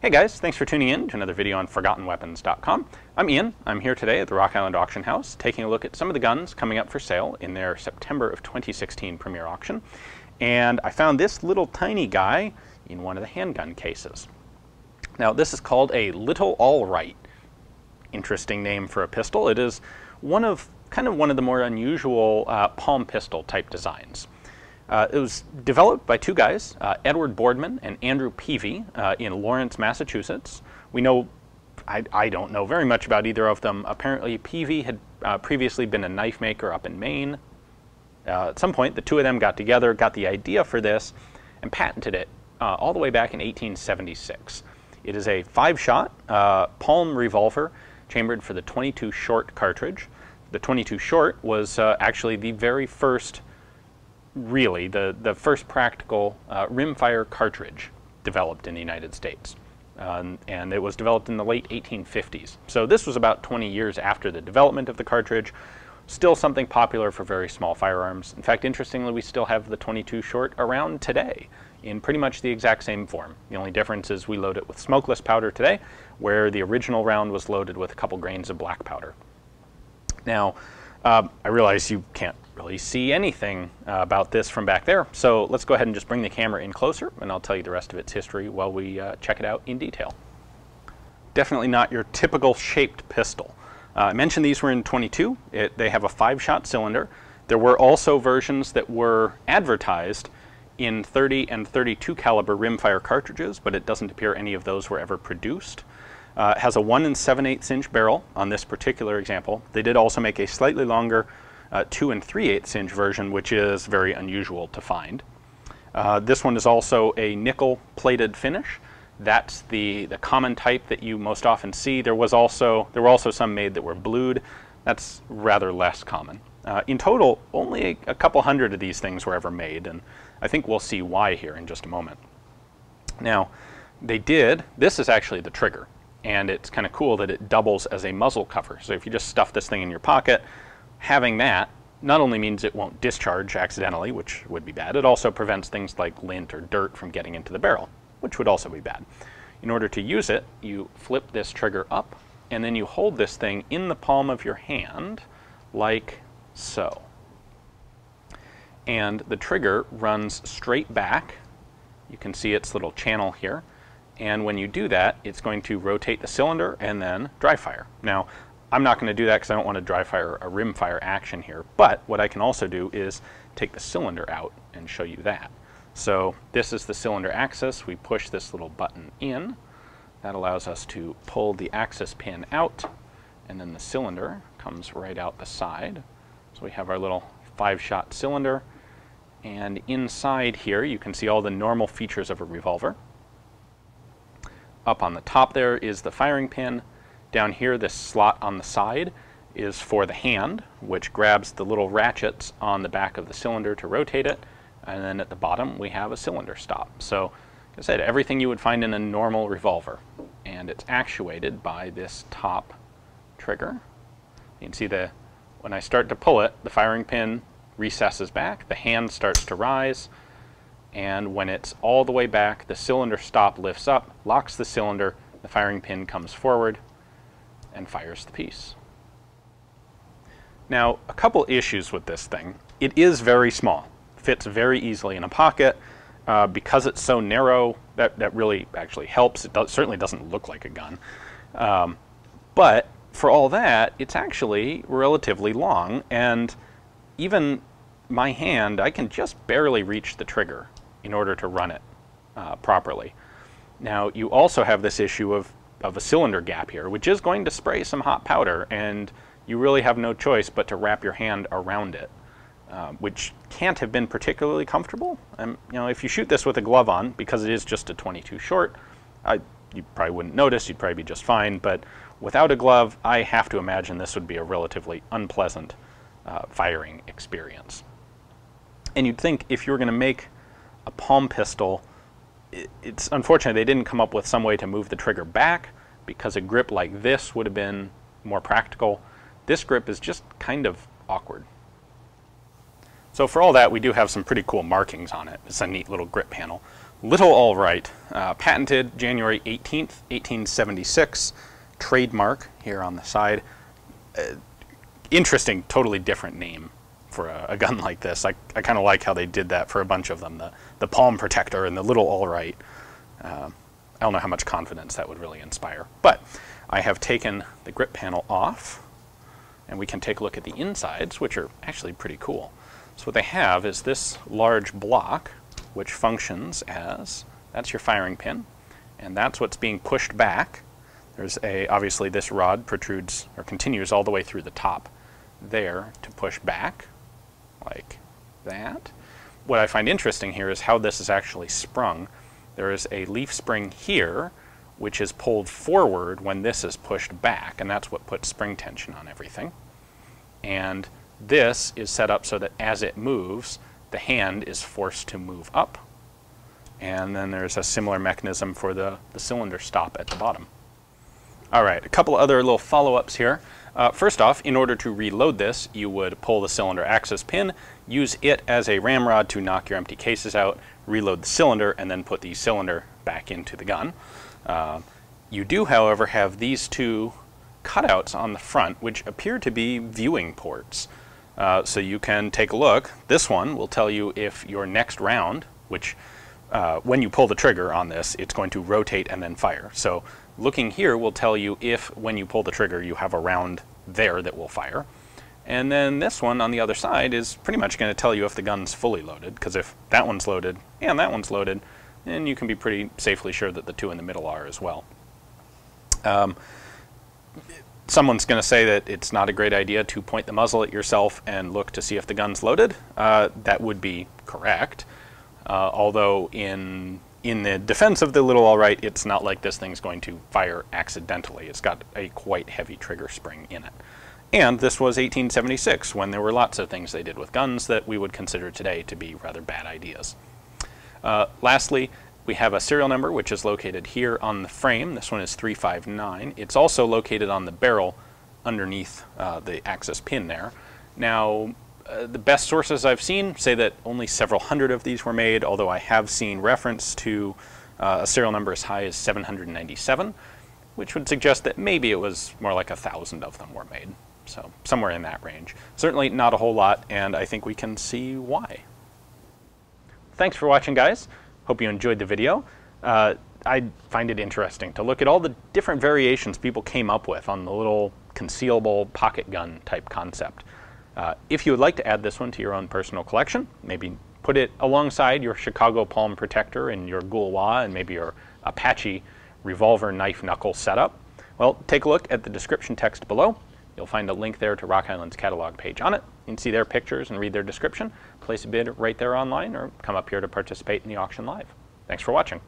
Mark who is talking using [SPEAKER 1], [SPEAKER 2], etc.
[SPEAKER 1] Hey guys, thanks for tuning in to another video on ForgottenWeapons.com. I'm Ian. I'm here today at the Rock Island Auction House taking a look at some of the guns coming up for sale in their September of 2016 premiere auction. And I found this little tiny guy in one of the handgun cases. Now this is called a Little All Right. Interesting name for a pistol. It is one of the more unusual palm pistol type designs. It was developed by two guys, Edward Boardman and Andrew Peavy, in Lawrence, Massachusetts. We know, I don't know very much about either of them. Apparently Peavy had previously been a knife maker up in Maine. At some point the two of them got together, got the idea for this, and patented it all the way back in 1876. It is a 5-shot palm revolver chambered for the .22 short cartridge. The .22 short was actually the very first, really, the first practical rimfire cartridge developed in the United States. And it was developed in the late 1850s. So this was about 20 years after the development of the cartridge. Still something popular for very small firearms. In fact, interestingly, we still have the .22 short around today in pretty much the exact same form. The only difference is we load it with smokeless powder today, where the original round was loaded with a couple grains of black powder. Now, I realize you can't really see anything about this from back there, so let's go ahead and just bring the camera in closer and I'll tell you the rest of its history while we check it out in detail. Definitely not your typical shaped pistol. I mentioned these were in .22. They have a 5-shot cylinder. There were also versions that were advertised in 30 and 32 caliber rimfire cartridges, but it doesn't appear any of those were ever produced. It has a 1 7/8 inch barrel on this particular example. They did also make a slightly longer 2 3/8 inch version, which is very unusual to find. This one is also a nickel plated finish. That's the common type that you most often see. There were also some made that were blued. That's rather less common. In total, only a couple hundred of these things were ever made, and I think we'll see why here in just a moment. Now, this is actually the trigger, and it's kind of cool that it doubles as a muzzle cover. So if you just stuff this thing in your pocket, having that not only means it won't discharge accidentally, which would be bad, it also prevents things like lint or dirt from getting into the barrel, which would also be bad. In order to use it, you flip this trigger up, and then you hold this thing in the palm of your hand, like so. And the trigger runs straight back. You can see its little channel here. And when you do that, it's going to rotate the cylinder and then dry fire. Now, I'm not going to do that because I don't want to dry fire a rimfire action here. But what I can also do is take the cylinder out and show you that. So this is the cylinder axis. We push this little button in. That allows us to pull the axis pin out, and then the cylinder comes right out the side. So we have our little 5-shot cylinder. And inside here, you can see all the normal features of a revolver. Up on the top there is the firing pin. Down here, this slot on the side is for the hand, which grabs the little ratchets on the back of the cylinder to rotate it. And then at the bottom, we have a cylinder stop. So, like I said, everything you would find in a normal revolver. And it's actuated by this top trigger. You can see when I start to pull it, the firing pin recesses back, the hand starts to rise, and when it's all the way back, the cylinder stop lifts up, locks the cylinder, the firing pin comes forward, and fires the piece. Now, a couple issues with this thing. It is very small, fits very easily in a pocket. Because it's so narrow, that really actually helps. It certainly doesn't look like a gun. But for all that, it's actually relatively long, and even my hand, I can just barely reach the trigger in order to run it properly. Now, you also have this issue of a cylinder gap here, which is going to spray some hot powder, and you really have no choice but to wrap your hand around it, which can't have been particularly comfortable. You know, if you shoot this with a glove on, because it is just a .22 short, you probably wouldn't notice, you'd probably be just fine, but without a glove, I have to imagine this would be a relatively unpleasant firing experience. And you'd think if you were going to make a palm pistol, it's unfortunate they didn't come up with some way to move the trigger back, because a grip like this would have been more practical. This grip is just kind of awkward. So for all that, we do have some pretty cool markings on it. It's a neat little grip panel. Little All Right, patented January 18th, 1876, trademark here on the side. Interesting, totally different name for a gun like this. I kind of like how they did that for a bunch of them, the Palm Protector and the Little All Right. I don't know how much confidence that would really inspire. But I have taken the grip panel off, and we can take a look at the insides, which are actually pretty cool. So what they have is this large block, which functions as, that's your firing pin, and that's what's being pushed back. There's obviously this rod protrudes or continues all the way through the top there to push back, like that. What I find interesting here is how this is actually sprung. There is a leaf spring here, which is pulled forward when this is pushed back, and that's what puts spring tension on everything. And this is set up so that as it moves, the hand is forced to move up. And then there's a similar mechanism for the cylinder stop at the bottom. All right, a couple other little follow-ups here. First off, in order to reload this, you would pull the cylinder access pin, use it as a ramrod to knock your empty cases out, reload the cylinder, and then put the cylinder back into the gun. You do, however, have these two cutouts on the front, which appear to be viewing ports. So you can take a look. This one will tell you if your next round, which when you pull the trigger on this, it's going to rotate and then fire. So looking here will tell you if, when you pull the trigger, you have a round there that will fire. And then this one on the other side is pretty much going to tell you if the gun's fully loaded, because if that one's loaded and that one's loaded, then you can be pretty safely sure that the two in the middle are as well. Someone's going to say that it's not a great idea to point the muzzle at yourself and look to see if the gun's loaded. That would be correct, although in the defense of the Little All Right, it's not like this thing's going to fire accidentally. It's got a quite heavy trigger spring in it. And this was 1876, when there were lots of things they did with guns that we would consider today to be rather bad ideas. Lastly, we have a serial number, which is located here on the frame. This one is 359. It's also located on the barrel underneath the access pin there. Now, the best sources I've seen say that only several hundred of these were made, although I have seen reference to a serial number as high as 797, which would suggest that maybe it was more like 1,000 of them were made. So somewhere in that range. Certainly not a whole lot, and I think we can see why. Thanks for watching, guys. Hope you enjoyed the video. I find it interesting to look at all the different variations people came up with on the little concealable pocket gun type concept. If you would like to add this one to your own personal collection, maybe put it alongside your Chicago Palm Protector and your Gaulois and maybe your Apache revolver knife knuckle setup, well, take a look at the description text below. You'll find a link there to Rock Island's catalog page on it. You can see their pictures and read their description, place a bid right there online, or come up here to participate in the auction live. Thanks for watching.